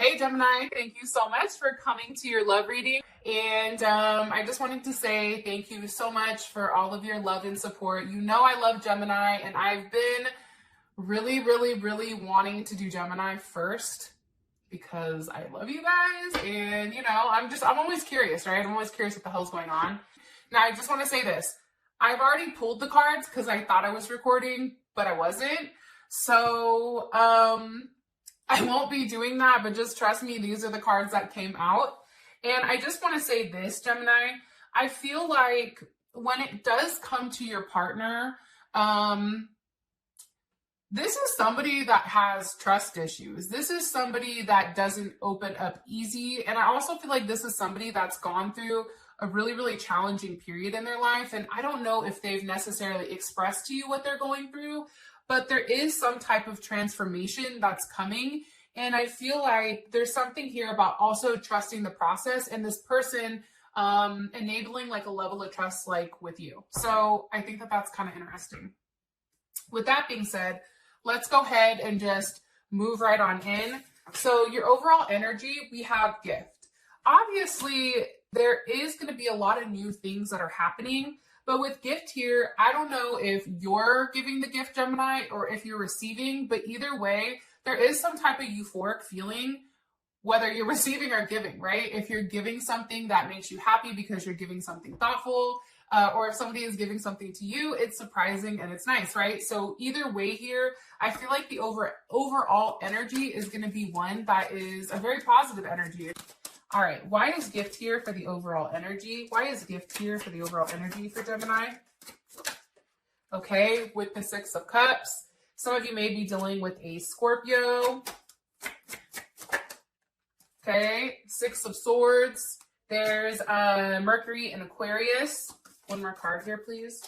Hey Gemini, thank you so much for coming to your love reading. And I just wanted to say thank you so much for all of your love and support. You know I love Gemini, and I've been really wanting to do Gemini first because I love you guys. And you know, I'm always curious, right? I'm always curious what the hell's going on. Now I just want to say this. I've already pulled the cards because I thought I was recording, but I wasn't. So, I won't be doing that, but just trust me, these are the cards that came out. And I just want to say this, Gemini, I feel like when it does come to your partner, this is somebody that has trust issues. This is somebody that doesn't open up easy. And I also feel like this is somebody that's gone through a really challenging period in their life. And I don't know if they've necessarily expressed to you what they're going through, but there is some type of transformation that's coming. And I feel like there's something here about also trusting the process and this person enabling like a level of trust like with you. So I think that that's kind of interesting. With that being said, let's go ahead and just move right on in. So your overall energy, we have gift. Obviously, there is going to be a lot of new things that are happening. But with gift here, I don't know if you're giving the gift, Gemini, or if you're receiving, but either way, there is some type of euphoric feeling, whether you're receiving or giving, right? If you're giving something that makes you happy because you're giving something thoughtful, or if somebody is giving something to you, it's surprising and it's nice, right? So either way here, I feel like the overall energy is going to be one that is a very positive energy. All right, why is gift here for the overall energy? Why is gift here for the overall energy for Gemini? Okay, with the Six of Cups, some of you may be dealing with a Scorpio. Okay, Six of Swords. There's Mercury and Aquarius. One more card here, please.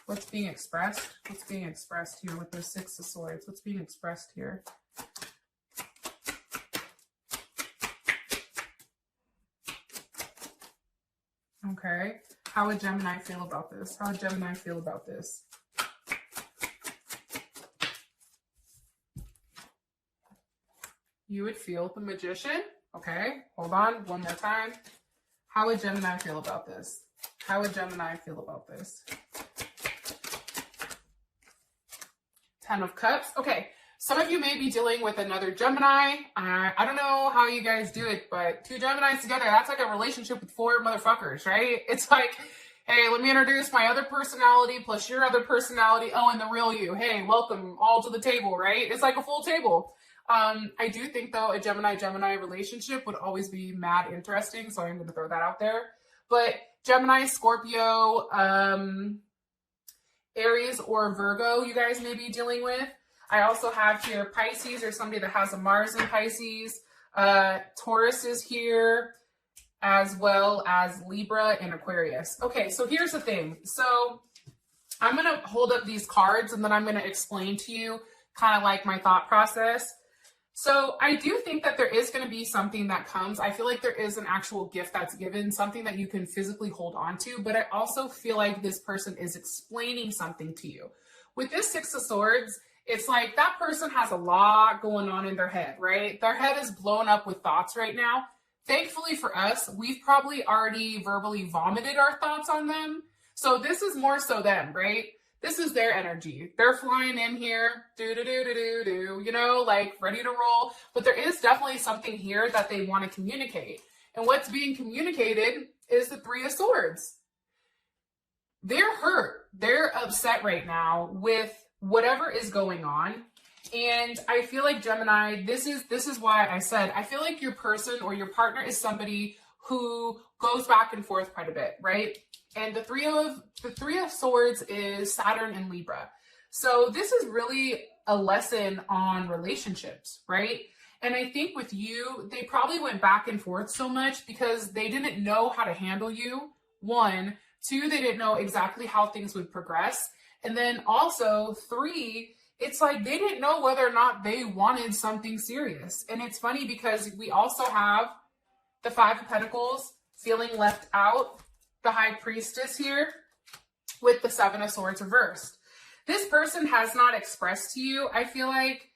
What's being expressed? What's being expressed here with the Six of Swords? What's being expressed here? Okay. How would Gemini feel about this? How would Gemini feel about this? You would feel the Magician. Okay. Hold on. One more time. How would Gemini feel about this? How would Gemini feel about this? Ten of Cups. Okay. Some of you may be dealing with another Gemini. I don't know how you guys do it, but two Geminis together, that's like a relationship with four motherfuckers, right? It's like, hey, let me introduce my other personality plus your other personality. Oh, and the real you. Hey, welcome all to the table, right? It's like a full table. I do think, though, a Gemini-Gemini relationship would always be mad interesting, so I'm going to throw that out there. But Gemini, Scorpio, Aries, or Virgo, you guys may be dealing with. I also have here Pisces, or somebody that has a Mars in Pisces. Taurus is here, as well as Libra and Aquarius. Okay, so here's the thing. So I'm going to hold up these cards, and then I'm going to explain to you kind of like my thought process. So I do think that there is going to be something that comes. I feel like there is an actual gift that's given, something that you can physically hold on to. But I also feel like this person is explaining something to you. With this Six of Swords, it's like that person has a lot going on in their head, right? Their head is blown up with thoughts right now. Thankfully for us, we've probably already verbally vomited our thoughts on them. So this is more so them, right? This is their energy. They're flying in here, you know, like ready to roll. But there is definitely something here that they want to communicate. And what's being communicated is the Three of Swords. They're hurt. They're upset right now with whatever is going on. And I feel like Gemini, this is why I said, I feel like your person or your partner is somebody who goes back and forth quite a bit, right? And the three of Swords is Saturn and Libra. So this is really a lesson on relationships, right? And I think with you, they probably went back and forth so much because they didn't know how to handle you. One, two, they didn't know exactly how things would progress. And then also, three, it's like they didn't know whether or not they wanted something serious. And it's funny because we also have the Five of Pentacles feeling left out, the High Priestess here with the Seven of Swords reversed. This person has not expressed to you, I feel like,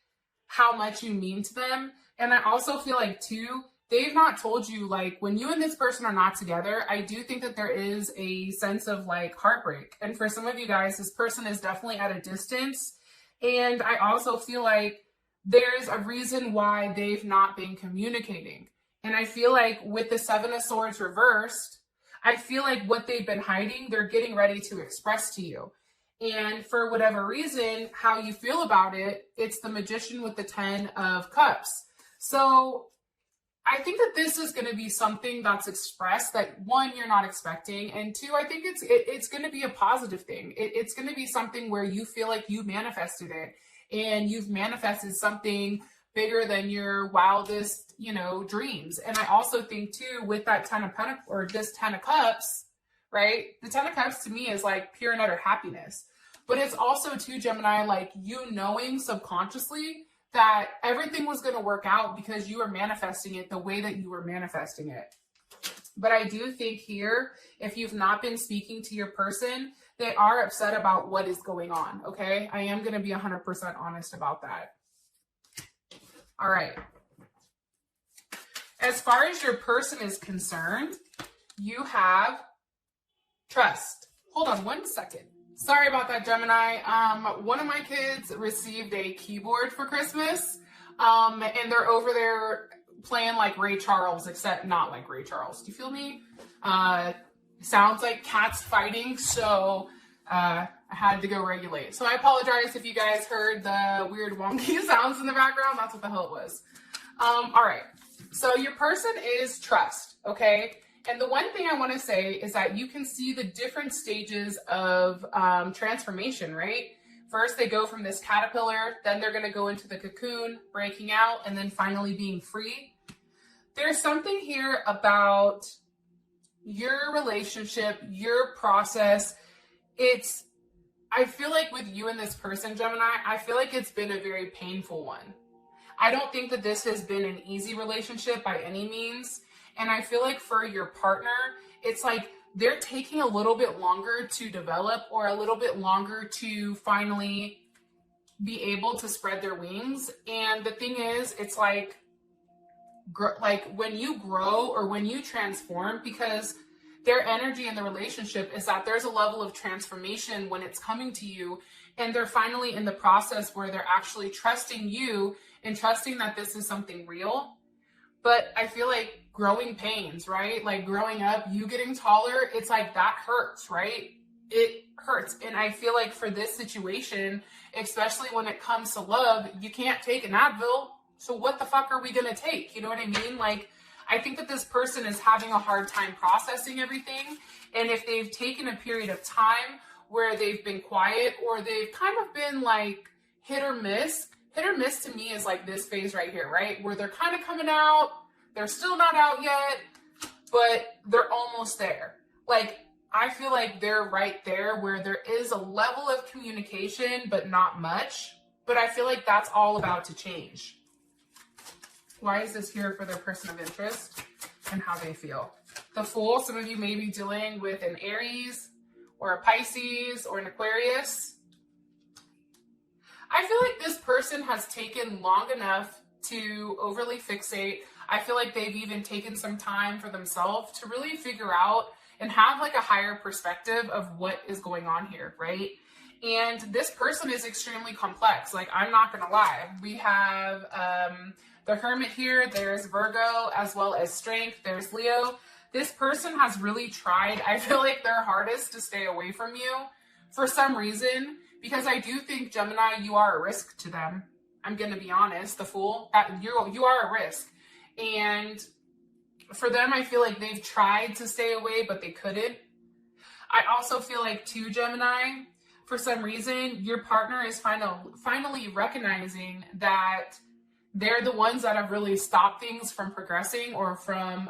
how much you mean to them. And I also feel like too, they've not told you, like, when you and this person are not together, I do think that there is a sense of like heartbreak. And for some of you guys, this person is definitely at a distance. And I also feel like there's a reason why they've not been communicating. And I feel like with the Seven of Swords reversed, I feel like what they've been hiding, they're getting ready to express to you. And for whatever reason, how you feel about it, it's the Magician with the 10 of Cups. So I think that this is going to be something that's expressed that, one, you're not expecting, and two, I think it's going to be a positive thing. It's going to be something where you feel like you manifested it, and you've manifested something bigger than your wildest, dreams. And I also think too, with that 10 of Pentacles, or this 10 of Cups, right? The 10 of Cups to me is like pure and utter happiness. But it's also too, Gemini, like you knowing subconsciously that everything was going to work out because you were manifesting it the way that you were manifesting it. But I do think here, if you've not been speaking to your person, they are upset about what is going on, okay? I am going to be 100% honest about that. All right. As far as your person is concerned, you have trust. Hold on one second. Sorry about that, Gemini. One of my kids received a keyboard for Christmas, and they're over there playing like Ray Charles, except not like Ray Charles. Do you feel me? Sounds like cats fighting, so I had to go regulate. So I apologize if you guys heard the weird wonky sounds in the background. That's what the hell it was. All right. So your person is trust, okay? And the one thing I want to say is that you can see the different stages of transformation, right? First, they go from this caterpillar, then they're going to go into the cocoon, breaking out, and then finally being free. There's something here about your relationship, your process. I feel like with you and this person, Gemini, I feel like it's been a very painful one. I don't think that this has been an easy relationship by any means. And I feel like for your partner, it's like they're taking a little bit longer to develop, or a little bit longer to finally be able to spread their wings. And the thing is, it's like when you grow or when you transform, because their energy in the relationship is that there's a level of transformation when it's coming to you, and they're finally in the process where they're actually trusting you and trusting that this is something real. But I feel like growing pains, right? Like growing up, you getting taller, it's like that hurts, right? It hurts. And I feel like for this situation, especially when it comes to love, you can't take an Advil. So what the fuck are we going to take? You know what I mean? Like, I think that this person is having a hard time processing everything. And if they've taken a period of time where they've been quiet, or they've kind of been like hit or miss to me is like this phase right here, right? Where they're kind of coming out, they're still not out yet, but they're almost there. Like, I feel like they're right there where there is a level of communication, but not much. But I feel like that's all about to change. Why is this here for their person of interest and how they feel? The Fool, some of you may be dealing with an Aries or a Pisces or an Aquarius. I feel like this person has taken long enough to overly fixate. I feel like they've even taken some time for themselves to really figure out and have like a higher perspective of what is going on here, right? And this person is extremely complex. Like, I'm not going to lie. We have the Hermit here. There's Virgo, as well as Strength. There's Leo. This person has really tried, I feel like, their hardest to stay away from you for some reason. Because I do think, Gemini, you are a risk to them. I'm going to be honest. The Fool, you are a risk. And for them, I feel like they've tried to stay away, but they couldn't. I also feel like, too, Gemini, for some reason, your partner is finally recognizing that they're the ones that have really stopped things from progressing, or from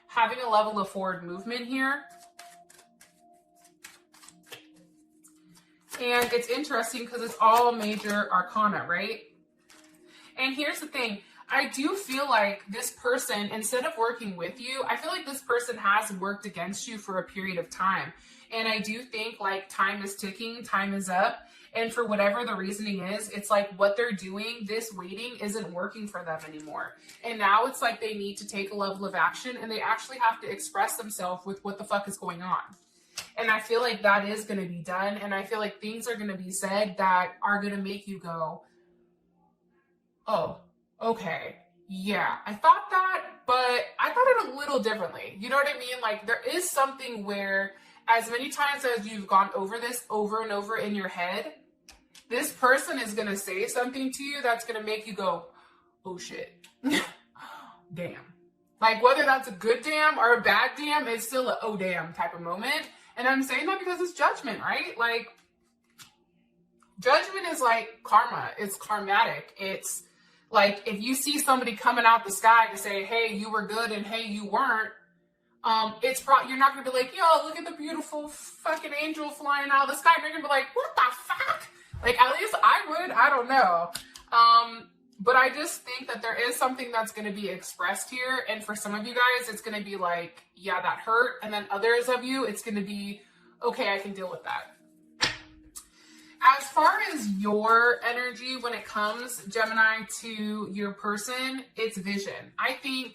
having a level of forward movement here. And it's interesting because it's all major arcana, right? And here's the thing. I do feel like this person, instead of working with you, I feel like this person has worked against you for a period of time. And I do think like time is ticking, time is up. And for whatever the reasoning is, it's like what they're doing, this waiting isn't working for them anymore. And now it's like they need to take a level of action and they actually have to express themselves with what the fuck is going on. And I feel like that is going to be done. And I feel like things are going to be said that are going to make you go, oh, okay, yeah, I thought that, but I thought it a little differently. You know what I mean? Like there is something where as many times as you've gone over this over and over in your head, this person is going to say something to you that's going to make you go, oh shit, damn. Like whether that's a good damn or a bad damn, it's still a oh damn type of moment. And I'm saying that because it's judgment, right? Like judgment is like karma. It's karmatic. It's like if you see somebody coming out the sky to say, hey, you were good and hey, you weren't, you're not gonna be like, yo, look at the beautiful fucking angel flying out of the sky. You're gonna be like, what the fuck? Like at least I would. I don't know. But I just think that there is something that's going to be expressed here. And for some of you guys, it's going to be like, yeah, that hurt. And then others of you, it's going to be, okay, I can deal with that. As far as your energy, when it comes, Gemini, to your person, it's vision. I think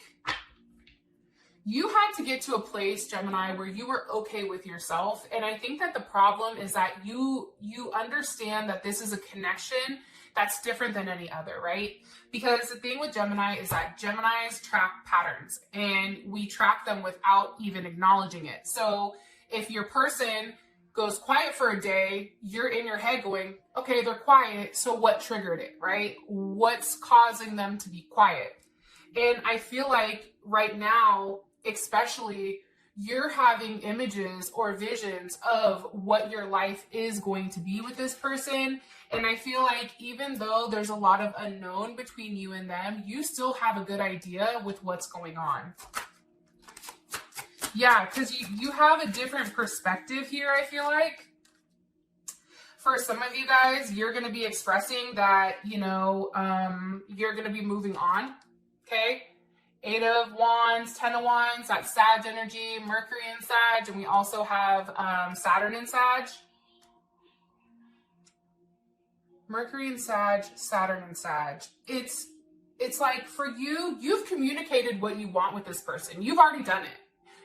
you had to get to a place, Gemini, where you were okay with yourself. And I think that the problem is that you understand that this is a connection that's different than any other, right? Because the thing with Gemini is that Geminis track patterns and we track them without even acknowledging it. So if your person goes quiet for a day, you're in your head going, okay, they're quiet. So what triggered it, right? What's causing them to be quiet? And I feel like right now, especially, you're having images or visions of what your life is going to be with this person. And I feel like even though there's a lot of unknown between you and them, you still have a good idea with what's going on. Yeah, because you have a different perspective here, I feel like. For some of you guys, you're going to be expressing that, you know, you're going to be moving on, okay? 8 of Wands, 10 of Wands, that's Sag energy, Mercury in Sag, and we also have Saturn in Sag. Mercury in Sag, Saturn in Sag. It's like for you, you've communicated what you want with this person. You've already done it.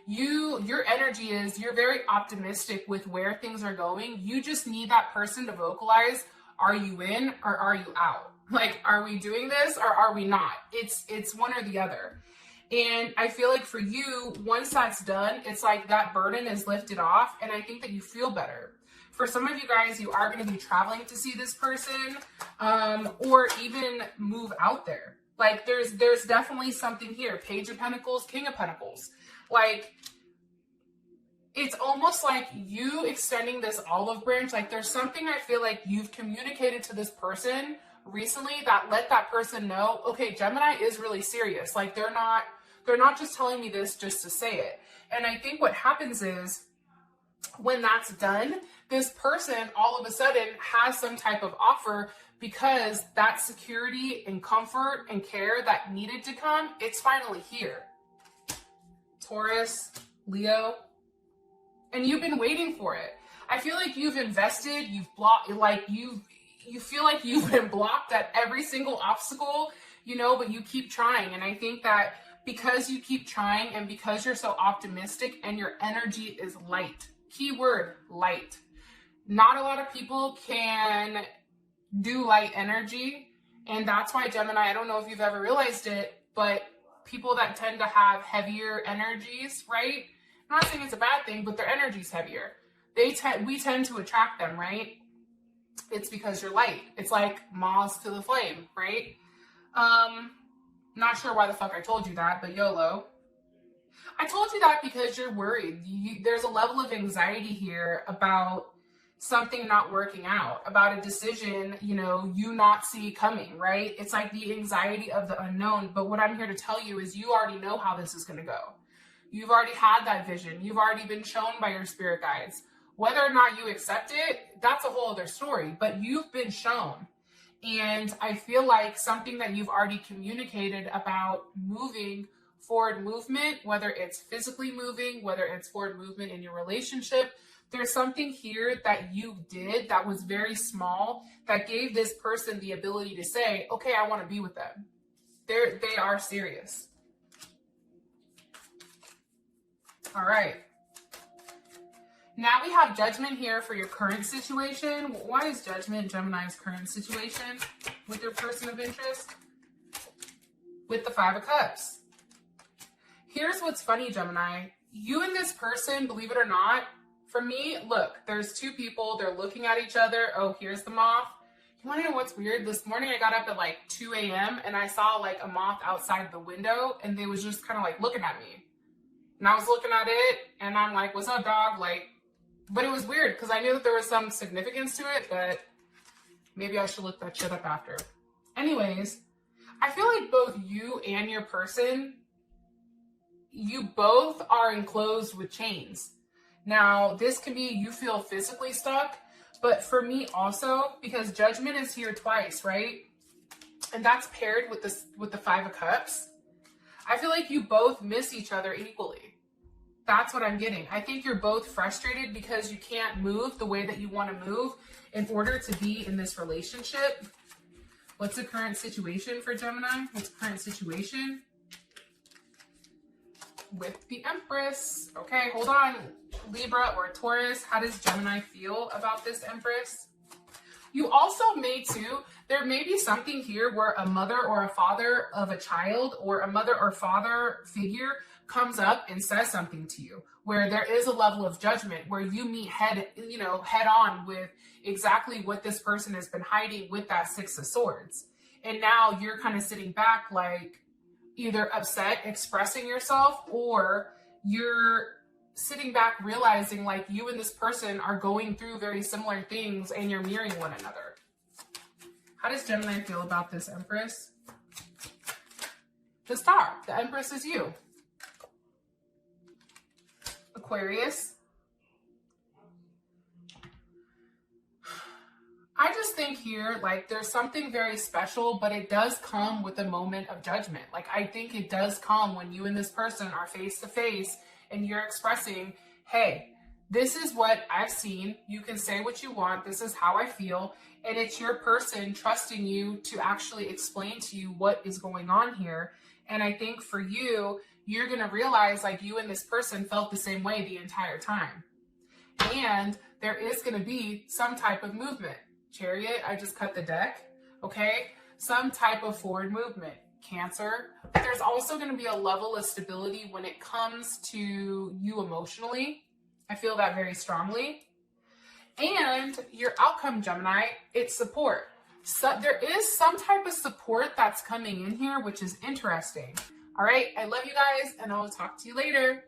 Your energy is, you're very optimistic with where things are going. You just need that person to vocalize, are you in or are you out? Like, are we doing this or are we not? It's one or the other. And I feel like for you, once that's done, it's like that burden is lifted off. And I think that you feel better. For some of you guys, you are going to be traveling to see this person, or even move out there. Like there's definitely something here. Page of Pentacles, King of Pentacles. Like it's almost like you extending this olive branch. Like there's something I feel like you've communicated to this person recently that let that person know, okay, Gemini is really serious. Like they're not just telling me this just to say it. And I think what happens is when that's done, this person all of a sudden has some type of offer because that security and comfort and care that needed to come, it's finally here. Taurus, Leo, and you've been waiting for it. I feel like you've invested, you've blocked, like you feel like you've been blocked at every single obstacle, you know, but you keep trying. And I think that because you keep trying and because you're so optimistic and your energy is light, keyword light. Not a lot of people can do light energy. And that's why Gemini, I don't know if you've ever realized it, but people that tend to have heavier energies, right? I'm not saying it's a bad thing, but their energy's heavier. We tend to attract them, right? It's because you're light. It's like moths to the flame, right? Not sure why the fuck I told you that, but YOLO. I told you that because you're worried. There's a level of anxiety here about something not working out, about a decision, you know, you not see coming, right? It's like the anxiety of the unknown. But what I'm here to tell you is you already know how this is going to go. You've already had that vision. You've already been shown by your spirit guides. Whether or not you accept it, that's a whole other story, but you've been shown. And I feel like something that you've already communicated about moving forward movement, whether it's physically moving, whether it's forward movement in your relationship, There's something here that you did that was very small that gave this person the ability to say, okay, I want to be with them. They are serious. All right. Now we have Judgment here for your current situation. Why is Judgment Gemini's current situation with your person of interest? With the Five of Cups. Here's what's funny, Gemini. You and this person, believe it or not, for me, look, there's two people. They're looking at each other. Oh, here's the moth. You want to know what's weird? This morning I got up at like 2 a.m. and I saw like a moth outside the window and they was just kind of like looking at me. And I was looking at it and I'm like, what's up, dog? Like, but it was weird because I knew that there was some significance to it, but maybe I should look that shit up after. Anyways, I feel like both you and your person, you both are enclosed with chains. Now, this can be you feel physically stuck, but for me also, because Judgment is here twice, right? And that's paired with the Five of Cups. I feel like you both miss each other equally. That's what I'm getting. I think you're both frustrated because you can't move the way that you want to move in order to be in this relationship. What's the current situation for Gemini? What's the current situation? With the Empress. Okay, hold on. Libra or Taurus, how does Gemini feel about this Empress? You also may too, there may be something here where a mother or a father of a child or a mother or father figure comes up and says something to you, where there is a level of judgment, where you meet head on with exactly what this person has been hiding with that Six of Swords. And now you're kind of sitting back like either upset, expressing yourself, or you're sitting back realizing like you and this person are going through very similar things and you're mirroring one another. How does Gemini feel about this Empress? The Star. The Empress is you. Aquarius. I just think here, like, there's something very special, but it does come with a moment of judgment. Like, I think it does come when you and this person are face to face and you're expressing, hey, this is what I've seen. You can say what you want. This is how I feel. And it's your person trusting you to actually explain to you what is going on here. And I think for you, you're going to realize like you and this person felt the same way the entire time. And there is going to be some type of movement. Chariot, I just cut the deck. Okay. Some type of forward movement. Cancer. But there's also going to be a level of stability when it comes to you emotionally. I feel that very strongly. And your outcome, Gemini, it's support. So there is some type of support that's coming in here, which is interesting. All right. I love you guys, and I'll talk to you later.